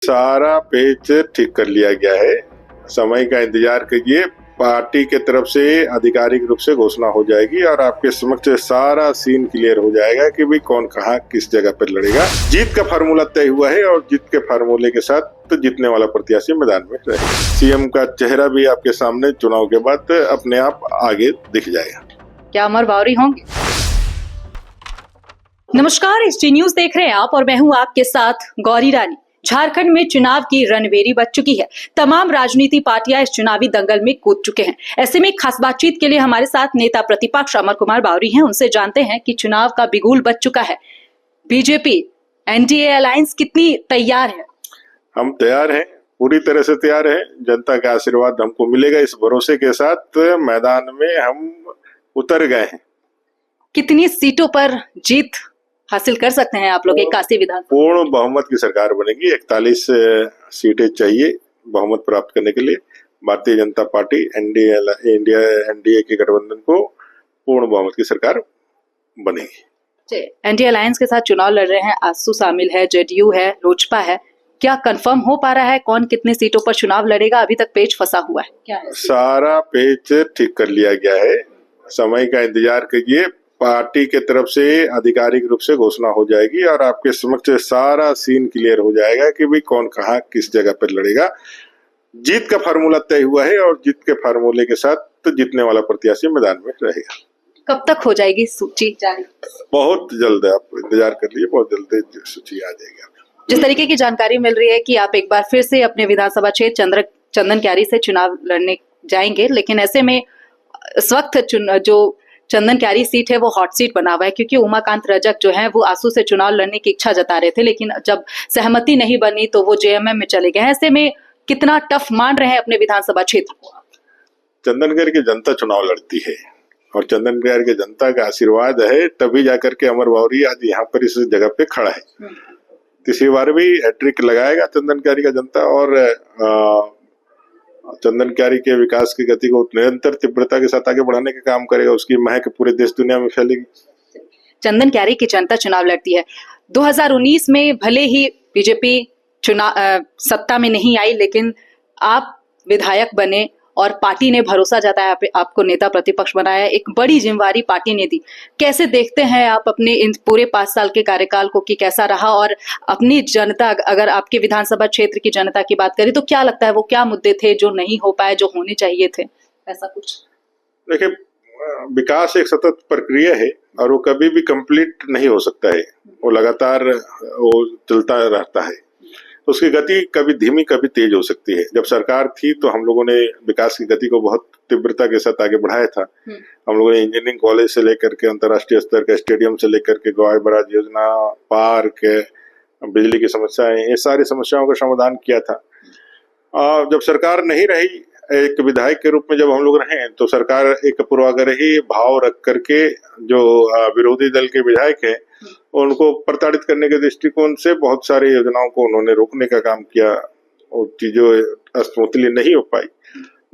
सारा पेच ठीक कर लिया गया है। समय का इंतजार कीजिए, पार्टी के तरफ से आधिकारिक रूप से घोषणा हो जाएगी और आपके समक्ष सारा सीन क्लियर हो जाएगा कि भाई कौन कहाँ किस जगह पर लड़ेगा। जीत का फार्मूला तय हुआ है और जीत के फार्मूले के साथ तो जीतने वाला प्रत्याशी मैदान में रहेगा। सीएम का चेहरा भी आपके सामने चुनाव के बाद अपने आप आगे दिख जाएगा। क्या अमर बावरी होंगे? नमस्कार, एसटी न्यूज देख रहे हैं आप और मैं हूं आपके साथ गौरी रानी। झारखंड में चुनाव की रणबेरी बज चुकी है। तमाम राजनीति पार्टियां इस चुनावी दंगल में कूद चुके हैं। ऐसे में खास बातचीत के लिए हमारे साथ नेता प्रतिपक्ष अमर कुमार बावरी हैं। उनसे जानते हैं कि चुनाव का बिगुल बज चुका है। बीजेपी एनडीए अलायंस कितनी तैयार है? हम तैयार हैं, पूरी तरह से तैयार हैं। जनता का आशीर्वाद हमको मिलेगा, इस भरोसे के साथ मैदान में हम उतर गए हैं। कितनी सीटों पर जीत हासिल कर सकते हैं आप लोग? 81 विधान पूर्ण बहुमत की सरकार बनेगी। 41 सीटें चाहिए बहुमत प्राप्त करने के लिए। भारतीय जनता पार्टी एनडीए के गठबंधन को पूर्ण बहुमत की सरकार बनेगी। एनडीए अलायंस के साथ चुनाव लड़ रहे हैं, आसू शामिल है, जेडीयू है, लोजपा है। क्या कंफर्म हो पा रहा है कौन कितनी सीटों पर चुनाव लड़ेगा? अभी तक पेच फंसा हुआ है क्या है? सारा पेच ठीक कर लिया गया है। समय का इंतजार कीजिए, पार्टी के तरफ से आधिकारिक रूप से घोषणा हो जाएगी और आपके समक्ष सारा सीन क्लियर हो जाएगा कि भाई कौन कहाँ किस जगह पर लड़ेगा। जीत का फार्मूला तय हुआ है और जीत के फार्मूले के साथ तो जीतने वाला प्रत्याशी मैदान में रहेगा। कब तक हो जाएगी सूची जारी? बहुत जल्द, आप इंतजार कर लीजिए, बहुत जल्द सूची आ जाएगी। जिस तरीके की जानकारी मिल रही है कि आप एक बार फिर से अपने विधानसभा क्षेत्र चंदन क्यारी से चुनाव लड़ने जाएंगे, लेकिन ऐसे में इस वक्त जो चंदन क्यारी सीट है वो हॉट सीट बना हुआ है, क्योंकि उमाकांत रजक जो है वो आसू से चुनाव लड़ने की इच्छा जता रहे थे, लेकिन जब सहमति नहीं बनी तो वो जेएमएम में चले गए हैं। ऐसे में कितना टफ मान रहे हैं अपने विधानसभा क्षेत्र को? चंदनगढ़ की जनता चुनाव लड़ती है और चंदनगढ़ की जनता का आशीर्वाद है, तभी जाकर के अमर बावरी आज यहाँ पर इस जगह पे खड़ा है। तीसरी बार भी हैट्रिक लगाएगा चंदनकारी का जनता और चंदन क्यारी के विकास की गति को निरंतर तीव्रता के साथ आगे बढ़ाने का काम करेगा। उसकी महक पूरे देश दुनिया में फैलेगी। चंदन क्यारी की जनता चुनाव लड़ती है। 2019 में भले ही बीजेपी सत्ता में नहीं आई, लेकिन आप विधायक बने और पार्टी ने भरोसा जताया, आपको नेता प्रतिपक्ष बनाया। एक बड़ी जिम्मेवारी पार्टी ने दी। कैसे देखते हैं आप अपने इन पूरे 5 साल के कार्यकाल को कि कैसा रहा? और अपनी जनता, अगर आपके विधानसभा क्षेत्र की जनता की बात करें तो क्या लगता है वो क्या मुद्दे थे जो नहीं हो पाए, जो होने चाहिए थे? ऐसा कुछ देखिए, विकास एक सतत प्रक्रिया है और वो कभी भी कंप्लीट नहीं हो सकता है। वो लगातार वो चलता रहता है। उसकी गति कभी धीमी कभी तेज हो सकती है। जब सरकार थी तो हम लोगों ने विकास की गति को बहुत तीव्रता के साथ आगे बढ़ाया था। हम लोगों ने इंजीनियरिंग कॉलेज से लेकर के अंतर्राष्ट्रीय स्तर के स्टेडियम से लेकर के गवाई बराज योजना, पार्क, बिजली की समस्याएं, ये सारी समस्याओं का समाधान किया था। जब सरकार नहीं रही, एक विधायक के रूप में जब हम लोग रहे तो सरकार एक पूर्वाग्रही भाव रख करके जो विरोधी दल के विधायक है उनको प्रताड़ित करने के दृष्टिकोण से बहुत सारी योजनाओं को उन्होंने रोकने का काम किया और चीजों स्मूथली नहीं हो पाई।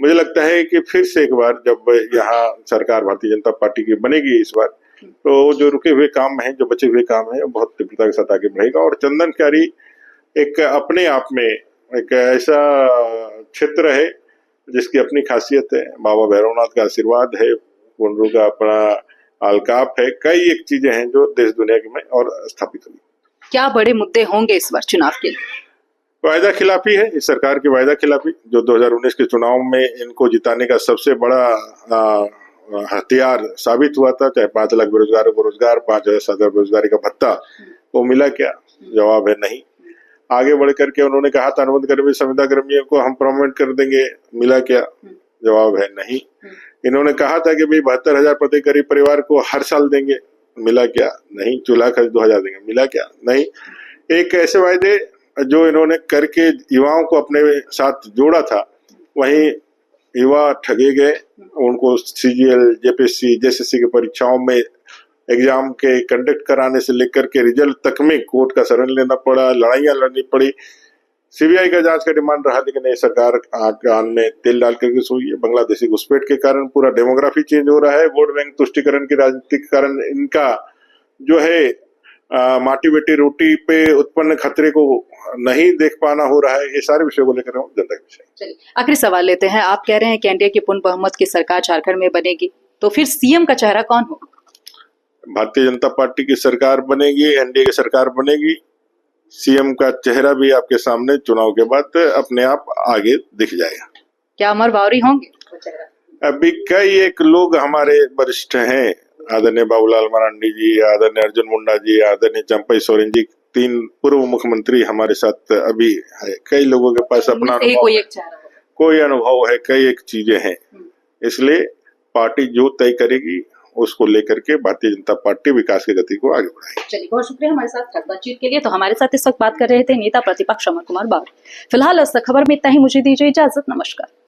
मुझे लगता है कि फिर से एक बार जब यहाँ सरकार भारतीय जनता पार्टी की बनेगी इस बार, तो जो रुके हुए काम है, जो बचे हुए काम है, बहुत तीव्रता के साथ आगे बढ़ेगा। और चंदन क्यारी एक अपने आप में एक ऐसा क्षेत्र है जिसकी अपनी खासियत है। बाबा भैरवनाथ का आशीर्वाद है, कुंडू का अपना अलकाप है, कई एक चीजें हैं जो देश दुनिया में और स्थापित हुई। क्या बड़े मुद्दे होंगे इस बार चुनाव के लिए? वायदा खिलाफी है इस सरकार की, वायदा खिलाफी जो 2019 के चुनाव में इनको जिताने का सबसे बड़ा हथियार साबित हुआ था। चाहे 5 लाख बेरोजगारों को रोजगार, 5,000 बेरोजगारी का भत्ता, वो मिला क्या? जवाब है नहीं। आगे बढ़ करके उन्होंने कहा था अनुबंध कर्मी, संविदा कर्मियों को हम प्रमोट कर देंगे, मिला क्या? जवाब है नहीं। इन्होंने कहा था कि भाई 72,000 प्रति गरीब परिवार को हर साल देंगे, मिला क्या? नहीं। चूल्हा खर्च 2,000 देंगे, मिला क्या? नहीं। एक ऐसे वायदे जो इन्होंने करके युवाओं को अपने साथ जोड़ा था, वहीं युवा ठगे गए। उनको सीजीएल, जेपीएससी, जेएसएससी की परीक्षाओं में एग्जाम के कंडक्ट कराने से लेकर के रिजल्ट तक में कोर्ट का शरण लेना पड़ा, लड़ाइयां लड़नी पड़ी। सीबीआई का जांच का डिमांड रहा, लेकिन ये सरकार कान में तेल डाल करके सोई है। बांग्लादेशी घुसपैठ के कारण पूरा डेमोग्राफी चेंज हो रहा है। वोट बैंक तुष्टिकरण की राजनीति के कारण इनका जो है माटी बेटी रोटी पे उत्पन्न खतरे को नहीं देख पाना हो रहा है, ये सारे विषयों को लेकर हम जनता के विषय। चलिए आखिरी सवाल लेते हैं। आप कह रहे हैं कि एनडीए की पूर्ण बहुमत की सरकार झारखंड में बनेगी, तो फिर सीएम का चेहरा कौन होगा? भारतीय जनता पार्टी की सरकार बनेगी, एनडीए की सरकार बनेगी। सीएम का चेहरा भी आपके सामने चुनाव के बाद अपने आप आगे दिख जाएगा। क्या अमर बावरी होंगे वो चेहरा? अभी कई एक लोग हमारे वरिष्ठ हैं, आदरणीय बाबूलाल मरांडी जी, आदरणीय अर्जुन मुंडा जी, आदरणीय चंपई सोरेन जी, 3 पूर्व मुख्यमंत्री हमारे साथ अभी है। कई लोगों के पास अपना उनमें से ही अनुभव कोई है, एक चेहरा होगा। कोई अनुभव है, कई एक चीजें हैं। इसलिए पार्टी जो तय करेगी उसको लेकर के भारतीय जनता पार्टी विकास की गति को आगे बढ़ाएगी। चलिए बहुत शुक्रिया हमारे साथ बातचीत के लिए। तो हमारे साथ इस वक्त बात कर रहे थे नेता प्रतिपक्ष अमर कुमार बावरी। फिलहाल इस खबर में इतना ही, मुझे दीजिए इजाजत, नमस्कार।